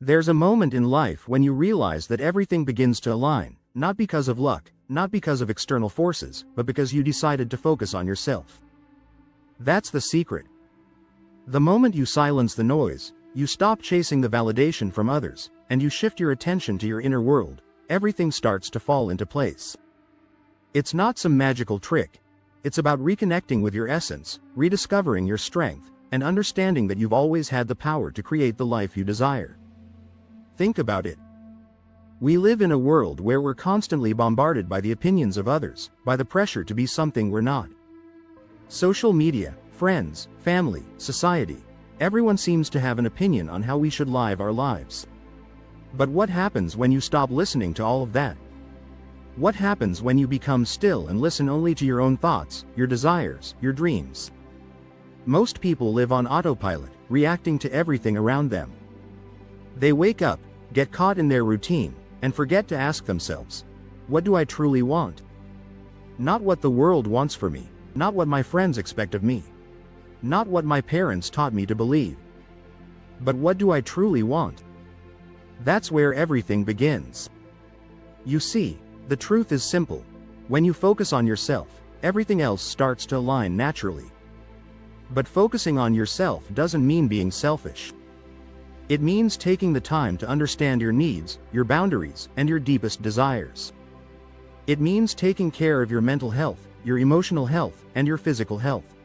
There's a moment in life when you realize that everything begins to align, not because of luck, not because of external forces, but because you decided to focus on yourself. That's the secret. The moment you silence the noise, you stop chasing the validation from others, and you shift your attention to your inner world, everything starts to fall into place. It's not some magical trick. It's about reconnecting with your essence, rediscovering your strength, and understanding that you've always had the power to create the life you desire. Think about it. We live in a world where we're constantly bombarded by the opinions of others, by the pressure to be something we're not. Social media, friends, family, society, everyone seems to have an opinion on how we should live our lives. But what happens when you stop listening to all of that? What happens when you become still and listen only to your own thoughts, your desires, your dreams? Most people live on autopilot, reacting to everything around them. They wake up, get caught in their routine, and forget to ask themselves, what do I truly want? Not what the world wants for me, not what my friends expect of me, not what my parents taught me to believe. But what do I truly want? That's where everything begins. You see, the truth is simple. When you focus on yourself, everything else starts to align naturally. But focusing on yourself doesn't mean being selfish. It means taking the time to understand your needs, your boundaries, and your deepest desires. It means taking care of your mental health, your emotional health, and your physical health.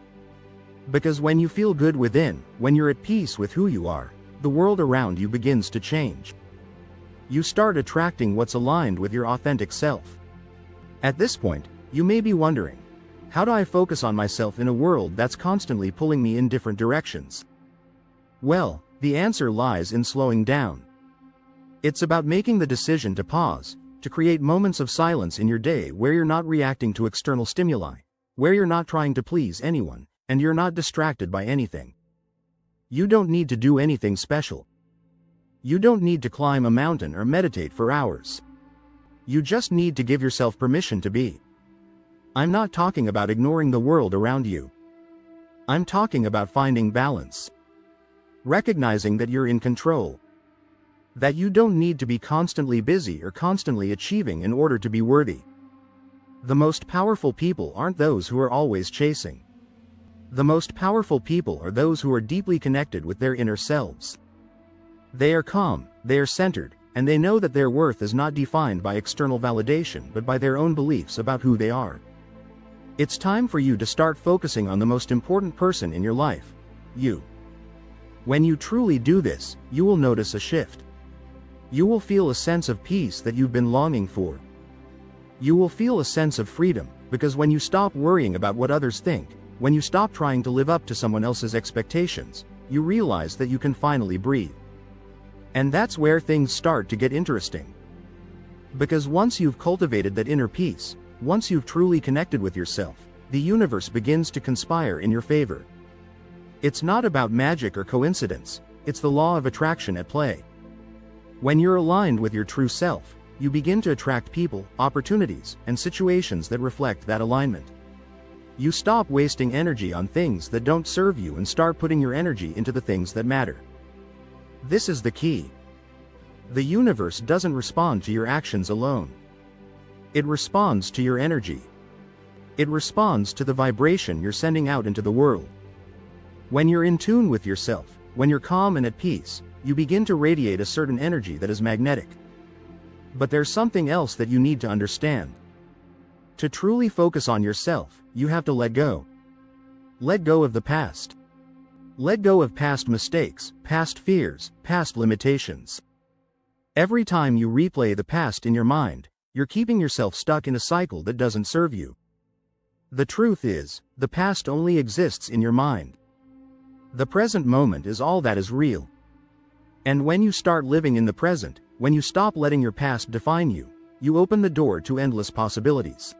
Because when you feel good within, when you're at peace with who you are, the world around you begins to change. You start attracting what's aligned with your authentic self. At this point, you may be wondering, how do I focus on myself in a world that's constantly pulling me in different directions? Well, the answer lies in slowing down. It's about making the decision to pause, to create moments of silence in your day where you're not reacting to external stimuli, where you're not trying to please anyone, and you're not distracted by anything. You don't need to do anything special. You don't need to climb a mountain or meditate for hours. You just need to give yourself permission to be. I'm not talking about ignoring the world around you. I'm talking about finding balance. Recognizing that you're in control. That you don't need to be constantly busy or constantly achieving in order to be worthy. The most powerful people aren't those who are always chasing. The most powerful people are those who are deeply connected with their inner selves. They are calm, they are centered, and they know that their worth is not defined by external validation but by their own beliefs about who they are. It's time for you to start focusing on the most important person in your life, you. When you truly do this, you will notice a shift. You will feel a sense of peace that you've been longing for. You will feel a sense of freedom, because when you stop worrying about what others think, when you stop trying to live up to someone else's expectations, you realize that you can finally breathe. And that's where things start to get interesting. Because once you've cultivated that inner peace, once you've truly connected with yourself, the universe begins to conspire in your favor. It's not about magic or coincidence, it's the law of attraction at play. When you're aligned with your true self, you begin to attract people, opportunities, and situations that reflect that alignment. You stop wasting energy on things that don't serve you and start putting your energy into the things that matter. This is the key. The universe doesn't respond to your actions alone. It responds to your energy. It responds to the vibration you're sending out into the world. When you're in tune with yourself, when you're calm and at peace, you begin to radiate a certain energy that is magnetic. But there's something else that you need to understand. To truly focus on yourself, you have to let go. Let go of the past. Let go of past mistakes, past fears, past limitations. Every time you replay the past in your mind, you're keeping yourself stuck in a cycle that doesn't serve you. The truth is, the past only exists in your mind. The present moment is all that is real. And when you start living in the present, when you stop letting your past define you, you open the door to endless possibilities.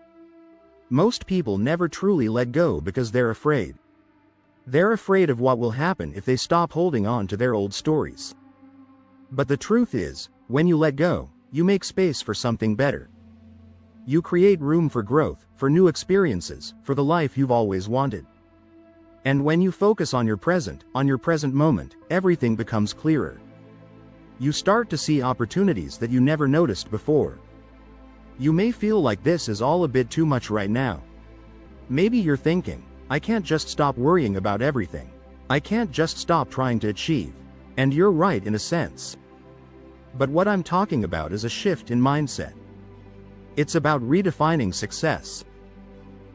Most people never truly let go because they're afraid. They're afraid of what will happen if they stop holding on to their old stories. But the truth is, when you let go, you make space for something better. You create room for growth, for new experiences, for the life you've always wanted. And when you focus on your present moment, everything becomes clearer. you start to see opportunities that you never noticed before. You may feel like this is all a bit too much right now. Maybe you're thinking, I can't just stop worrying about everything. I can't just stop trying to achieve. And you're right in a sense. But what I'm talking about is a shift in mindset. It's about redefining success.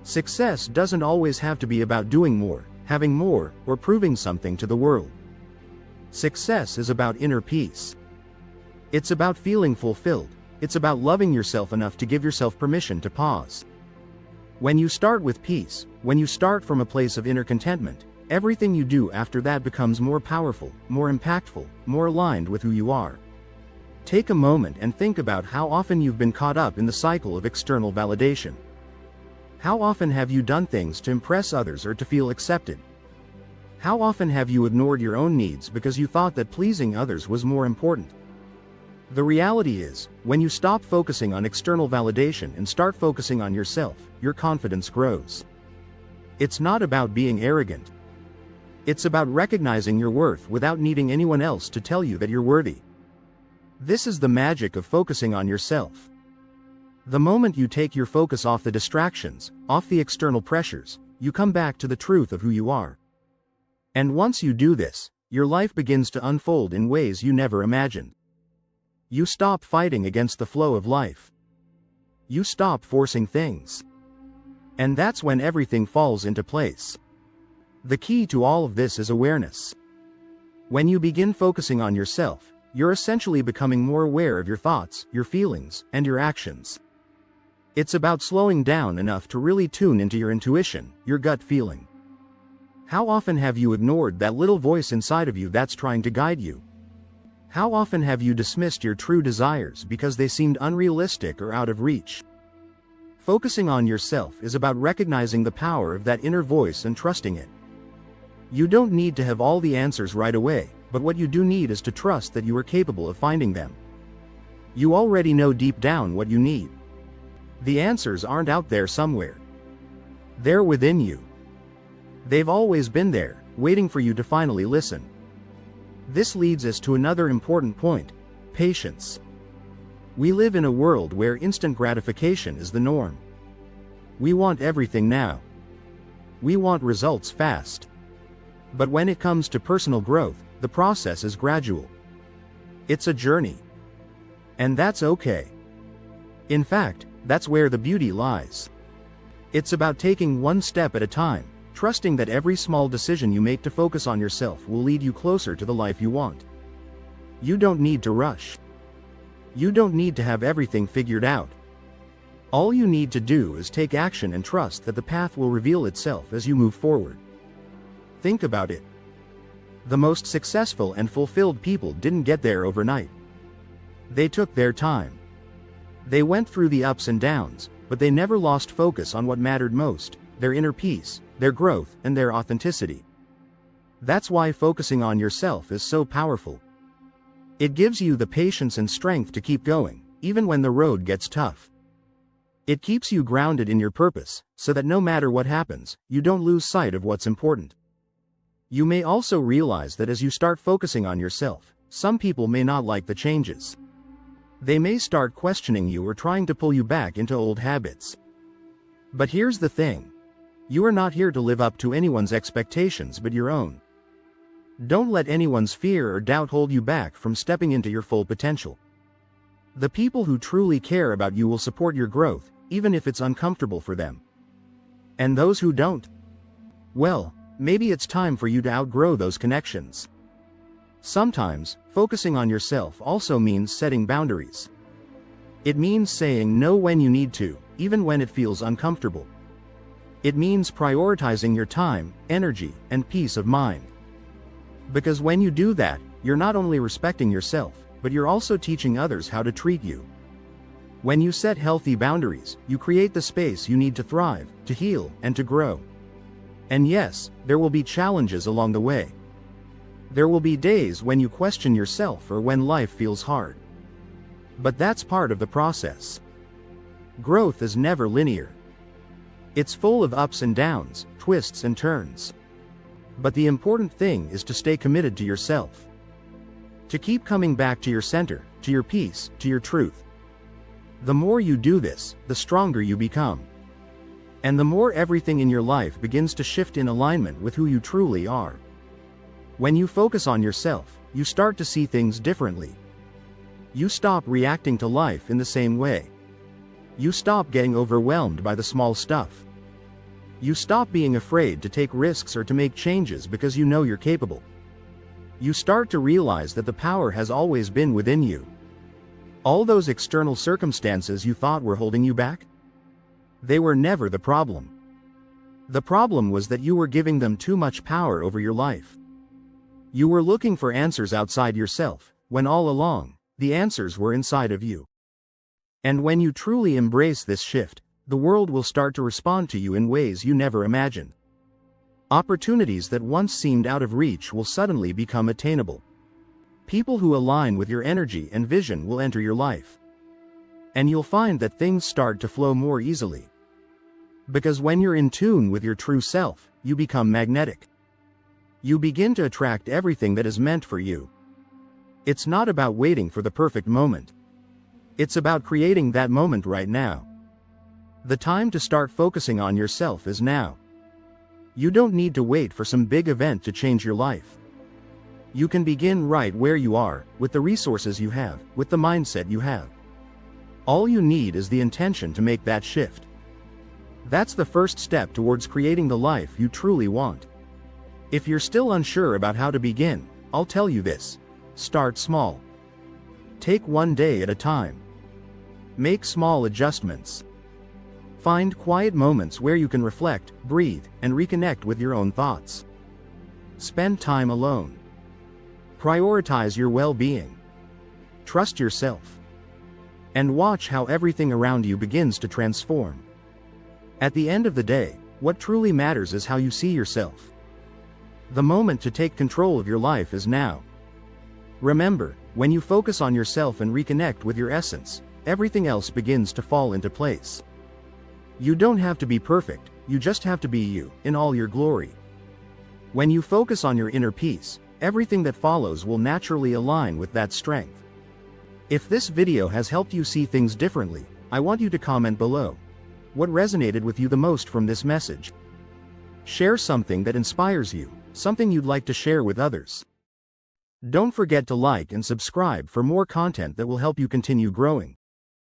Success doesn't always have to be about doing more, having more, or proving something to the world. Success is about inner peace. It's about feeling fulfilled. It's about loving yourself enough to give yourself permission to pause. When you start with peace, when you start from a place of inner contentment, everything you do after that becomes more powerful, more impactful, more aligned with who you are. Take a moment and think about how often you've been caught up in the cycle of external validation. How often have you done things to impress others or to feel accepted? How often have you ignored your own needs because you thought that pleasing others was more important? The reality is, when you stop focusing on external validation and start focusing on yourself, your confidence grows. It's not about being arrogant. It's about recognizing your worth without needing anyone else to tell you that you're worthy. This is the magic of focusing on yourself. The moment you take your focus off the distractions, off the external pressures, you come back to the truth of who you are. And once you do this, your life begins to unfold in ways you never imagined. You stop fighting against the flow of life. You stop forcing things. And that's when everything falls into place. The key to all of this is awareness. When you begin focusing on yourself, you're essentially becoming more aware of your thoughts, your feelings, and your actions. It's about slowing down enough to really tune into your intuition, your gut feeling. How often have you ignored that little voice inside of you that's trying to guide you? How often have you dismissed your true desires because they seemed unrealistic or out of reach? Focusing on yourself is about recognizing the power of that inner voice and trusting it. You don't need to have all the answers right away, but what you do need is to trust that you are capable of finding them. You already know deep down what you need. The answers aren't out there somewhere. They're within you. They've always been there, waiting for you to finally listen. This leads us to another important point: patience. We live in a world where instant gratification is the norm. We want everything now. We want results fast. But when it comes to personal growth, the process is gradual. It's a journey. And that's okay. In fact, that's where the beauty lies. It's about taking one step at a time, trusting that every small decision you make to focus on yourself will lead you closer to the life you want. You don't need to rush. You don't need to have everything figured out. All you need to do is take action and trust that the path will reveal itself as you move forward. Think about it. The most successful and fulfilled people didn't get there overnight. They took their time. They went through the ups and downs, but they never lost focus on what mattered most: their inner peace, their growth, and their authenticity. That's why focusing on yourself is so powerful. It gives you the patience and strength to keep going, even when the road gets tough. It keeps you grounded in your purpose, so that no matter what happens, you don't lose sight of what's important. You may also realize that as you start focusing on yourself, some people may not like the changes. They may start questioning you or trying to pull you back into old habits. But here's the thing. You are not here to live up to anyone's expectations but your own. Don't let anyone's fear or doubt hold you back from stepping into your full potential. The people who truly care about you will support your growth, even if it's uncomfortable for them. And those who don't? Well, maybe it's time for you to outgrow those connections. Sometimes, focusing on yourself also means setting boundaries. It means saying no when you need to, even when it feels uncomfortable. It means prioritizing your time, energy, and peace of mind. Because when you do that, you're not only respecting yourself, but you're also teaching others how to treat you. When you set healthy boundaries, you create the space you need to thrive, to heal, and to grow. And yes, there will be challenges along the way. There will be days when you question yourself or when life feels hard. But that's part of the process. Growth is never linear. It's full of ups and downs, twists and turns. But the important thing is to stay committed to yourself. To keep coming back to your center, to your peace, to your truth. The more you do this, the stronger you become. And the more everything in your life begins to shift in alignment with who you truly are. When you focus on yourself, you start to see things differently. You stop reacting to life in the same way. You stop getting overwhelmed by the small stuff. You stop being afraid to take risks or to make changes because you know you're capable. You start to realize that the power has always been within you. All those external circumstances you thought were holding you back? They were never the problem. The problem was that you were giving them too much power over your life. You were looking for answers outside yourself, when all along, the answers were inside of you. And when you truly embrace this shift, the world will start to respond to you in ways you never imagined. Opportunities that once seemed out of reach will suddenly become attainable. People who align with your energy and vision will enter your life. And you'll find that things start to flow more easily. Because when you're in tune with your true self, you become magnetic. You begin to attract everything that is meant for you. It's not about waiting for the perfect moment. It's about creating that moment right now. The time to start focusing on yourself is now. You don't need to wait for some big event to change your life. You can begin right where you are, with the resources you have, with the mindset you have. All you need is the intention to make that shift. That's the first step towards creating the life you truly want. If you're still unsure about how to begin, I'll tell you this. Start small. Take one day at a time. Make small adjustments. Find quiet moments where you can reflect, breathe, and reconnect with your own thoughts. Spend time alone. Prioritize your well-being. Trust yourself. And watch how everything around you begins to transform. At the end of the day, what truly matters is how you see yourself. The moment to take control of your life is now. Remember, when you focus on yourself and reconnect with your essence, everything else begins to fall into place. You don't have to be perfect, you just have to be you, in all your glory. When you focus on your inner peace, everything that follows will naturally align with that strength. If this video has helped you see things differently, I want you to comment below. What resonated with you the most from this message? Share something that inspires you, something you'd like to share with others. Don't forget to like and subscribe for more content that will help you continue growing.